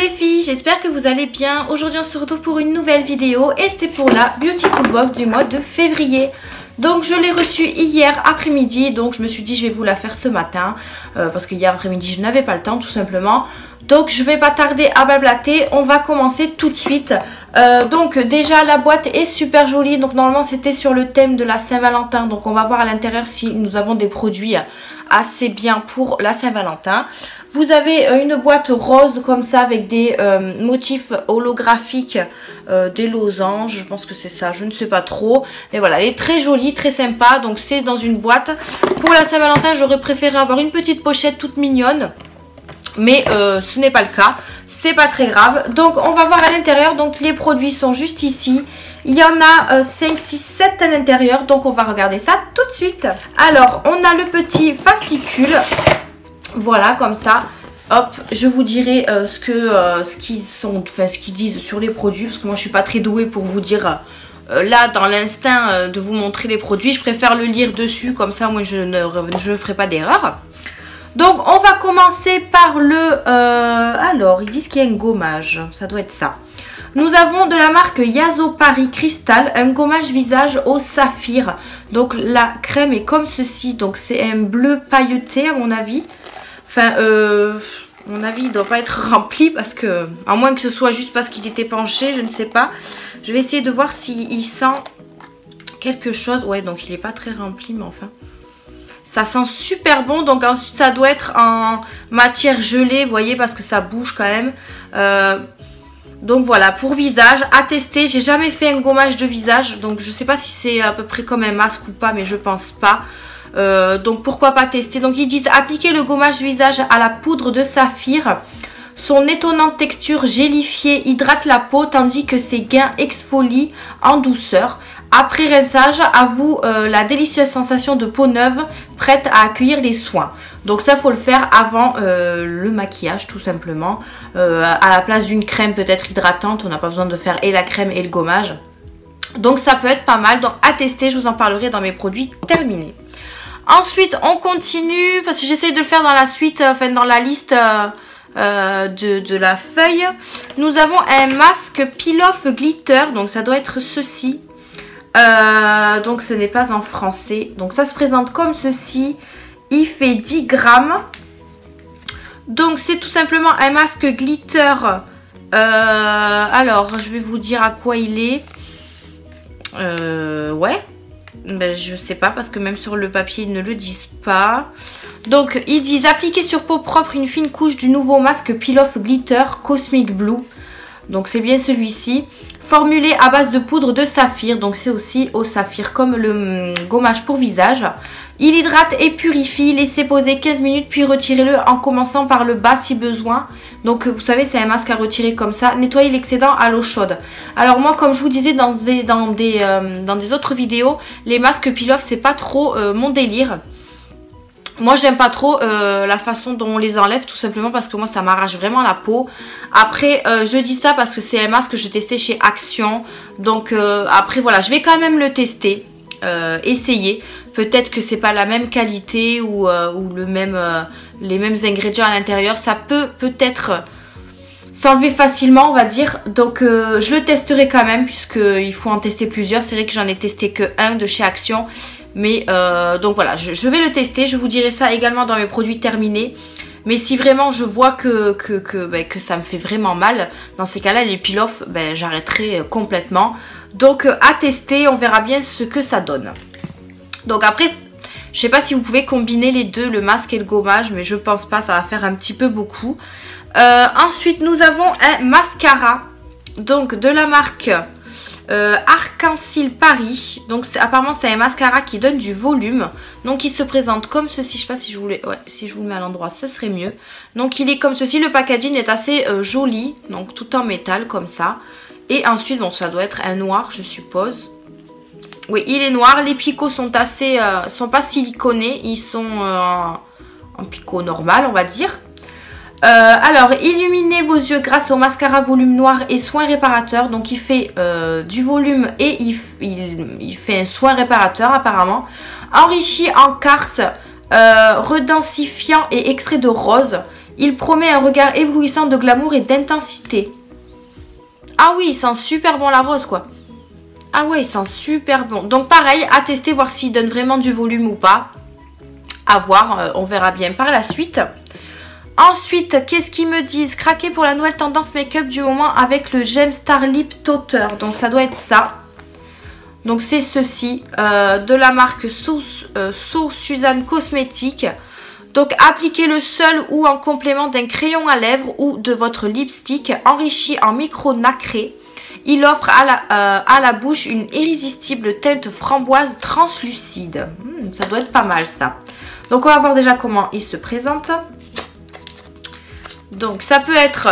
les filles, j'espère que vous allez bien. Aujourd'hui on se retrouve pour une nouvelle vidéo et c'est pour la Beautiful Box du mois de février. Donc je l'ai reçue hier après-midi, donc je me suis dit je vais vous la faire ce matin parce que hier après-midi je n'avais pas le temps tout simplement. Donc je vais pas tarder à blablater, on va commencer tout de suite. Donc déjà la boîte est super jolie, donc normalement c'était sur le thème de la Saint-Valentin. Donc on va voir à l'intérieur si nous avons des produits assez bien pour la Saint-Valentin. Vous avez une boîte rose comme ça avec des motifs holographiques, des losanges, je pense que c'est ça, je ne sais pas trop. Mais voilà, elle est très jolie, très sympa, donc c'est dans une boîte. Pour la Saint-Valentin, j'aurais préféré avoir une petite pochette toute mignonne. Mais ce n'est pas le cas, c'est pas très grave. Donc on va voir à l'intérieur, donc les produits sont juste ici. Il y en a 5, 6, 7 à l'intérieur, donc on va regarder ça tout de suite. Alors on a le petit fascicule, voilà comme ça. Hop, je vous dirai ce qu'ils disent sur les produits, parce que moi je suis pas très douée pour vous dire là dans l'instinct de vous montrer les produits. Je préfère le lire dessus, comme ça moi je ne ferai pas d'erreur. Donc on va commencer par le... alors ils disent qu'il y a un gommage, ça doit être ça. Nous avons de la marque Yazo Paris Crystal, un gommage visage au saphir. Donc la crème est comme ceci, donc c'est un bleu pailleté à mon avis. Enfin, à mon avis il ne doit pas être rempli parce que... À moins que ce soit juste parce qu'il était penché, je ne sais pas. Je vais essayer de voir s'il sent quelque chose. Ouais, donc il n'est pas très rempli, mais enfin... Ça sent super bon, donc ensuite ça doit être en matière gelée, vous voyez, parce que ça bouge quand même. Donc voilà, pour visage, à tester. J'ai jamais fait un gommage de visage, donc je sais pas si c'est à peu près comme un masque ou pas, mais je pense pas. Donc pourquoi pas tester. Donc ils disent appliquer le gommage visage à la poudre de saphir. Son étonnante texture gélifiée hydrate la peau tandis que ses gains exfolient en douceur. Après rinçage, à vous la délicieuse sensation de peau neuve prête à accueillir les soins. Donc ça, faut le faire avant le maquillage tout simplement. À la place d'une crème peut-être hydratante, on n'a pas besoin de faire et la crème et le gommage. Donc ça peut être pas mal, donc à tester, je vous en parlerai dans mes produits terminés. Ensuite, on continue, parce que j'essaie de le faire dans la suite, enfin dans la liste... de la feuille. Nous avons un masque peel-off glitter, donc ça doit être ceci. Donc ce n'est pas en français, donc ça se présente comme ceci. Il fait 10 grammes. Donc c'est tout simplement un masque glitter. Alors je vais vous dire à quoi il est. Ouais, ben, je sais pas parce que même sur le papier ils ne le disent pas. Donc ils disent appliquer sur peau propre une fine couche du nouveau masque peel-off glitter Cosmic Blue. Donc c'est bien celui-ci. Formulé à base de poudre de saphir. Donc c'est aussi au saphir comme le gommage pour visage. Il hydrate et purifie. Laissez poser 15 minutes puis retirez-le en commençant par le bas si besoin. Donc vous savez c'est un masque à retirer comme ça. Nettoyez l'excédent à l'eau chaude. Alors moi comme je vous disais dans des autres vidéos, les masques peel-off c'est pas trop mon délire. Moi j'aime pas trop la façon dont on les enlève tout simplement parce que moi ça m'arrache vraiment la peau. Après je dis ça parce que c'est un masque que j'ai testé chez Action. Donc après voilà, je vais quand même le tester, essayer. Peut-être que c'est pas la même qualité ou les mêmes ingrédients à l'intérieur. Ça peut-être s'enlever facilement on va dire. Donc je le testerai quand même puisqu'il faut en tester plusieurs. C'est vrai que j'en ai testé que un de chez Action. Mais donc voilà, je vais le tester, je vous dirai ça également dans mes produits terminés. Mais si vraiment je vois que ça me fait vraiment mal, dans ces cas-là, les peel-off, j'arrêterai complètement. Donc à tester, on verra bien ce que ça donne. Donc après, je sais pas si vous pouvez combiner les deux, le masque et le gommage, mais je pense pas, ça va faire un petit peu beaucoup. Ensuite, nous avons un mascara, donc de la marque... Arc-en-Ciel Paris. Donc apparemment c'est un mascara qui donne du volume. Donc il se présente comme ceci. Je sais pas si je voulais, ouais, si je vous le mets à l'endroit ce serait mieux. Donc il est comme ceci. Le packaging est assez joli. Donc tout en métal comme ça. Et ensuite bon ça doit être un noir je suppose. Oui il est noir. Les picots sont assez sont pas siliconés. Ils sont en picot normal on va dire. Alors, illuminez vos yeux grâce au mascara volume noir et soin réparateur. Donc, il fait du volume et il fait un soin réparateur apparemment. Enrichi en quartz, redensifiant et extrait de rose. Il promet un regard éblouissant de glamour et d'intensité. Ah oui, il sent super bon la rose quoi. Ah ouais, il sent super bon. Donc pareil, à tester, voir s'il donne vraiment du volume ou pas. À voir, on verra bien par la suite. Ensuite, qu'est-ce qu'ils me disent? Craquer pour la nouvelle tendance make-up du moment avec le Gem Star Lip Toter. Donc ça doit être ça. Donc c'est ceci, de la marque So Suzanne Cosmétique. Donc appliquez-le seul ou en complément d'un crayon à lèvres ou de votre lipstick enrichi en micro nacré. Il offre à la bouche une irrésistible teinte framboise translucide. Ça doit être pas mal ça. Donc on va voir déjà comment il se présente. Donc ça peut être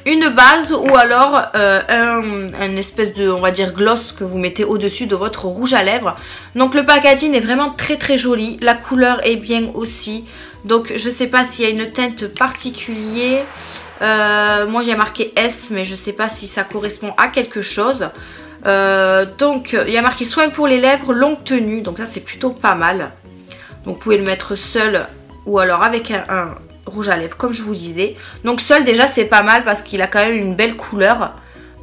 une base ou alors un espèce de, on va dire, gloss que vous mettez au-dessus de votre rouge à lèvres. Donc le packaging est vraiment très très joli. La couleur est bien aussi. Donc je sais pas s'il y a une teinte particulière. Moi il y a marqué S, mais je sais pas si ça correspond à quelque chose. Donc il y a marqué soin pour les lèvres, longue tenue. Donc ça c'est plutôt pas mal. Donc vous pouvez le mettre seul ou alors avec un rouge à lèvres comme je vous disais. Donc seul déjà c'est pas mal parce qu'il a quand même une belle couleur.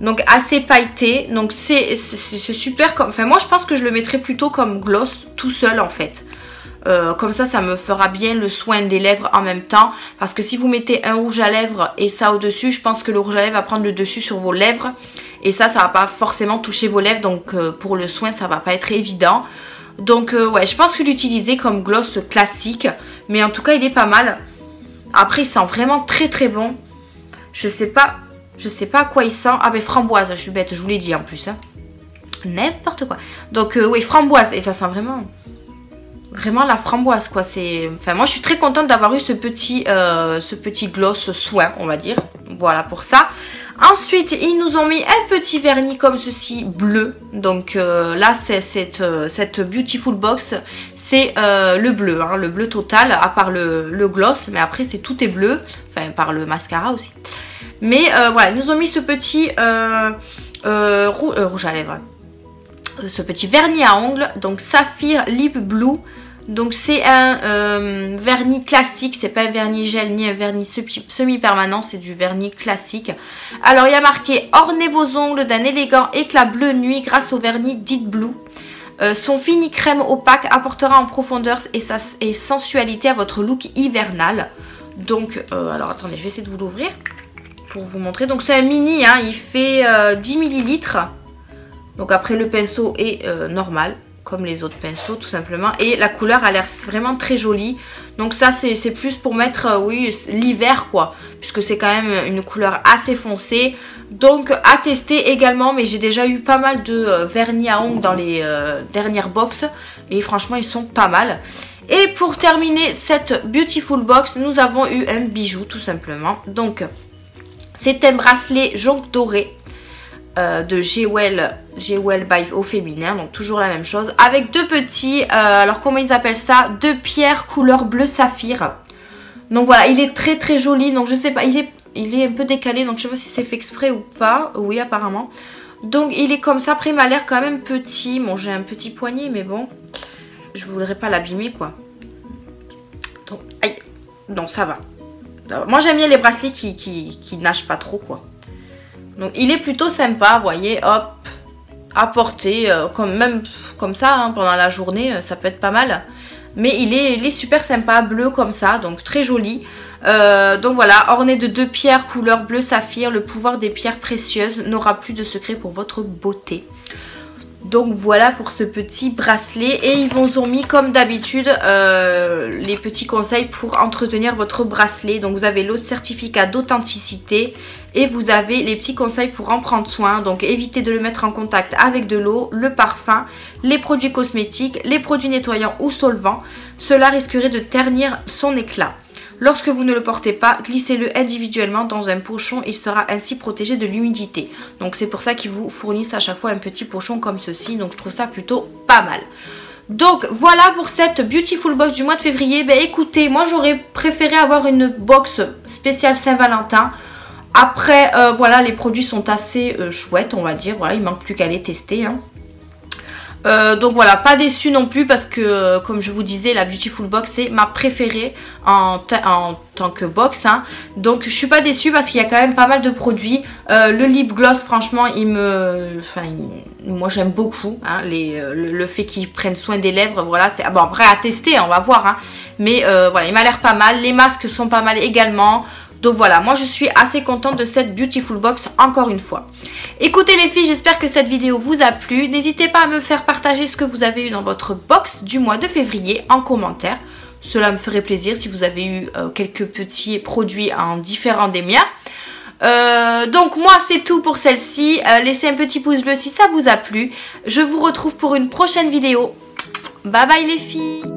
Donc assez pailleté. Donc c'est super. Enfin moi je pense que je le mettrais plutôt comme gloss tout seul en fait. Comme ça me fera bien le soin des lèvres en même temps. Parce que si vous mettez un rouge à lèvres et ça au dessus, je pense que le rouge à lèvres va prendre le dessus sur vos lèvres. Et ça va pas forcément toucher vos lèvres. Donc pour le soin ça va pas être évident. Donc ouais, je pense que l'utiliser comme gloss classique. Mais en tout cas il est pas mal. Après il sent vraiment très très bon. Je sais pas à quoi il sent. Ah mais framboise, je suis bête, je vous l'ai dit en plus hein. N'importe quoi. Donc oui, framboise. Et ça sent vraiment la framboise quoi. Enfin moi je suis très contente d'avoir eu ce petit gloss soin on va dire. Voilà pour ça. Ensuite ils nous ont mis un petit vernis comme ceci bleu. Donc là c'est cette Beautiful Box. C'est le bleu, hein, le bleu total à part le gloss. Mais après tout est bleu. Enfin par le mascara aussi. Mais voilà ils nous ont mis ce petit rouge à lèvres. Ce petit vernis à ongles. Donc Saphir Lip Blue. Donc c'est un vernis classique, c'est pas un vernis gel ni un vernis semi-permanent, c'est du vernis classique. Alors il y a marqué ornez vos ongles d'un élégant éclat bleu nuit grâce au vernis Deep Blue. Son fini crème opaque apportera en profondeur et sensualité à votre look hivernal. Donc alors attendez, je vais essayer de vous l'ouvrir pour vous montrer. Donc c'est un mini, hein, il fait 10 ml. Donc après le pinceau est normal. Comme les autres pinceaux tout simplement. Et la couleur a l'air vraiment très jolie. Donc ça c'est plus pour mettre oui l'hiver quoi. Puisque c'est quand même une couleur assez foncée. Donc à tester également. Mais j'ai déjà eu pas mal de vernis à ongles dans les dernières box. Et franchement ils sont pas mal. Et pour terminer cette Beautiful Box, nous avons eu un bijou tout simplement. Donc c'est un bracelet jonc doré. De Jewel by Au Féminin, donc toujours la même chose avec deux petits, alors comment ils appellent ça, deux pierres couleur bleu saphir. Donc voilà, il est très très joli. Donc je sais pas, il est un peu décalé, donc je sais pas si c'est fait exprès ou pas. Oui apparemment. Donc il est comme ça, après il m'a l'air quand même petit. Bon j'ai un petit poignet mais bon, je voudrais pas l'abîmer quoi. Donc aïe, non ça va. Alors, moi j'aime bien les bracelets qui nagent pas trop quoi. Donc il est plutôt sympa, vous voyez, hop, à porter, même comme ça, hein, pendant la journée, ça peut être pas mal. Mais il est super sympa, bleu comme ça, donc très joli. Donc voilà, orné de deux pierres couleur bleu saphir, le pouvoir des pierres précieuses n'aura plus de secret pour votre beauté. Donc voilà pour ce petit bracelet. Et ils vous ont mis comme d'habitude les petits conseils pour entretenir votre bracelet. Donc vous avez le certificat d'authenticité et vous avez les petits conseils pour en prendre soin. Donc évitez de le mettre en contact avec de l'eau, le parfum, les produits cosmétiques, les produits nettoyants ou solvants. Cela risquerait de ternir son éclat. Lorsque vous ne le portez pas, glissez-le individuellement dans un pochon. Il sera ainsi protégé de l'humidité. Donc c'est pour ça qu'ils vous fournissent à chaque fois un petit pochon comme ceci. Donc je trouve ça plutôt pas mal. Donc voilà pour cette Beautiful Box du mois de février. Ben écoutez, moi j'aurais préféré avoir une box spéciale Saint-Valentin. Après voilà, les produits sont assez chouettes on va dire. Voilà, il manque plus qu'à les tester hein. Donc voilà, pas déçue non plus parce que comme je vous disais, la Beautiful Box c'est ma préférée en tant que box, hein. Donc je suis pas déçue parce qu'il y a quand même pas mal de produits. Le lip gloss, franchement, moi j'aime beaucoup, hein, le fait qu'ils prennent soin des lèvres. Voilà, c'est bon, après à tester, on va voir, hein. Mais voilà, il m'a l'air pas mal. Les masques sont pas mal également. Donc voilà, moi je suis assez contente de cette Beautiful Box encore une fois. Écoutez les filles, j'espère que cette vidéo vous a plu. N'hésitez pas à me faire partager ce que vous avez eu dans votre box du mois de février en commentaire. Cela me ferait plaisir si vous avez eu quelques petits produits différents des miens. Donc moi c'est tout pour celle-ci. Laissez un petit pouce bleu si ça vous a plu. Je vous retrouve pour une prochaine vidéo. Bye bye les filles.